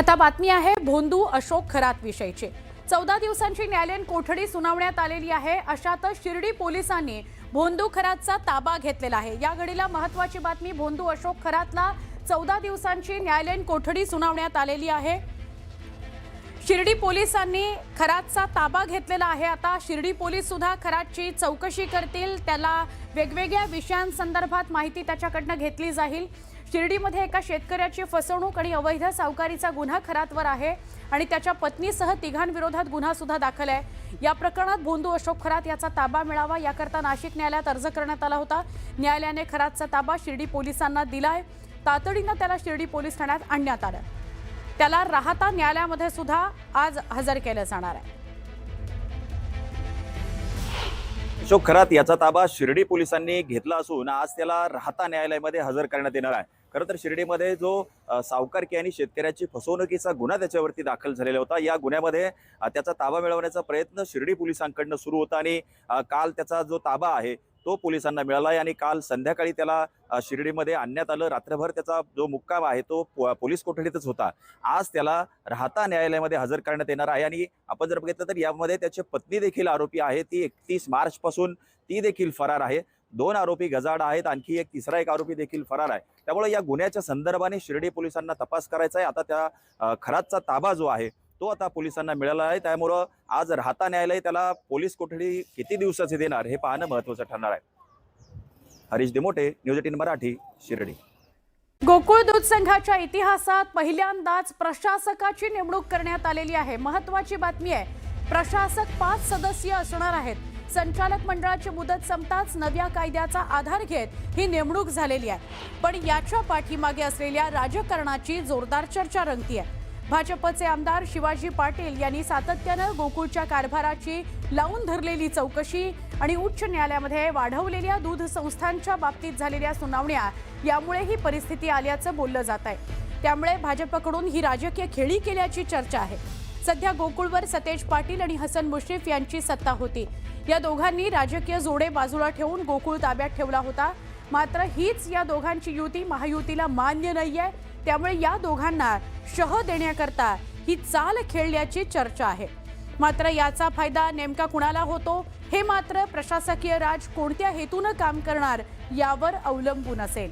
आता बातमी आहे भोंदू अशोक खरात विषयीची। 14 दिवसांची न्यायालयीन कोठडी सुनावण्यात आलेली आहे। अशातच शिर्डी पोलिसांनी भोंदू खरातचा ताबा घेतलेला आहे। या घडीला महत्त्वाची बातमी, भोंदू अशोक खरातला 14 दिवसांची न्यायालयीन कोठडी सुनावण्यात आलेली आहे। शिर्डी पोलिसांनी खरातचा ताबा घेतलेला आहे। आता शिर्डी पोलीस सुद्धा खरातची चौकशी करतील, त्याला वेगवेगळ्या विषयांसंदर्भात माहिती त्याच्याकडनं घेतली जाईल। शिर्डीमध्ये एका शेतकऱ्याची फसवणूक आणि अवैध सावकारीचा गुन्हा खरातवर आहे आणि त्याच्या पत्नीसह तिघांविरोधात गुन्हा सुद्धा दाखल आहे। या प्रकरणात भोंदू अशोक खरात याचा ताबा मिळावा याकरता नाशिक न्यायालयात अर्ज करण्यात आला होता। न्यायालयाने खरातचा ताबा शिर्डी पोलिसांना दिलाय। तातडीने त्याला शिर्डी पोलीस ठाण्यात आणण्यात आलं। त्याला राहता न्यायालयामध्ये सुद्धा आज हजर केलं जाणार आहे। अशोक खरात याचा ताबा शिर्डी पोलिसांनी घेतला असून आज त्याला राहता न्यायालयामध्ये हजर करण्यात येणार आहे। खरं तर शिर्डीमध्ये जो सावकारकी आणि शेतकऱ्याची फसवणुकीचा गुन्हा त्याच्यावरती दाखल झालेला होता, या गुन्ह्यामध्ये त्याचा ताबा मिळवण्याचा प्रयत्न शिर्डी पोलिसांकडून सुरू होता आणि काल त्याचा जो ताबा आहे तो पोलिसांना मिळाला आहे आणि काल संध्याकाळी त्याला शिर्डीमध्ये आणण्यात आलं। रात्रभर त्याचा जो मुक्काम आहे तो पोलीस कोठडीतच होता। आज त्याला राहता न्यायालयामध्ये हजर करण्यात येणार आहे आणि आपण जर बघितलं तर यामध्ये त्याची पत्नी देखील आरोपी आहे। ती 31 मार्च पासून ती देखील फरार आहे। 2 आरोपी गजाआड आहेत, आणखी तिसरा आरोपी देखील फरार आहे। त्यामुळे या गुन्ह्याच्या संदर्भाने शिर्डी पोलिसांना तपास करायचा आहे। आता त्या खरातचा ताबा जो आहे तो आता पोलिसांना मिळाला आहे। त्यामुळे आज राहता न्यायालय त्याला पोलीस कोठडी किती दिवसाची देणार हे पाहणं महत्त्वाचं ठरणार आहे। हरीश देमोटे, न्यूज 18 मराठी, शिर्डी। गोकुळ दूध संघाच्या इतिहासात पहिल्यांदाच प्रशासकाची नेमणूक करण्यात आलेली आहे। महत्त्वाची बातमी आहे, प्रशासक 5 सदस्य असणार आहेत। संचालक मंडळाची मुदत संपताच नव्या कायद्याचा आधार घेत ही नेमणूक झालेली आहे। पण याच्या पाठीमागे असलेल्या राजकारणाची जोरदार चर्चा रंगतीये। भाजपचे आमदार शिवाजी पाटील यांनी सातत्याने गोकुळच्या कारभाराची लावून धरलेली चौकशी आणि उच्च न्यायालयामध्ये वाढवलेल्या दूध संस्थांच्या बाबतीत झालेल्या सुनावण्या यामुळे ही परिस्थिती आल्याचं बोललं जात आहे। त्यामुळे भाजपकडून ही राजकीय खेळी केल्याची चर्चा आहे। सध्या गोकुळवर सतेज पाटील आणि हसन मुश्रीफ यांची सत्ता होती। या दोघांनी राजकीय जोडे बाजूला ठेवून गोकुळ ताब्यात ठेवला होता। मात्र हीच या दोघांची युती महायुतीला मान्य नाहीये। त्यामुळे या दोघांना शह देण्याकरता ही चाल खेळल्याची चर्चा आहे। मात्र याचा फायदा नेमका कुणाला होतो हे मात्र प्रशासकीय राज कोणत्या हेतूने काम करणार यावर अवलंबून असेल।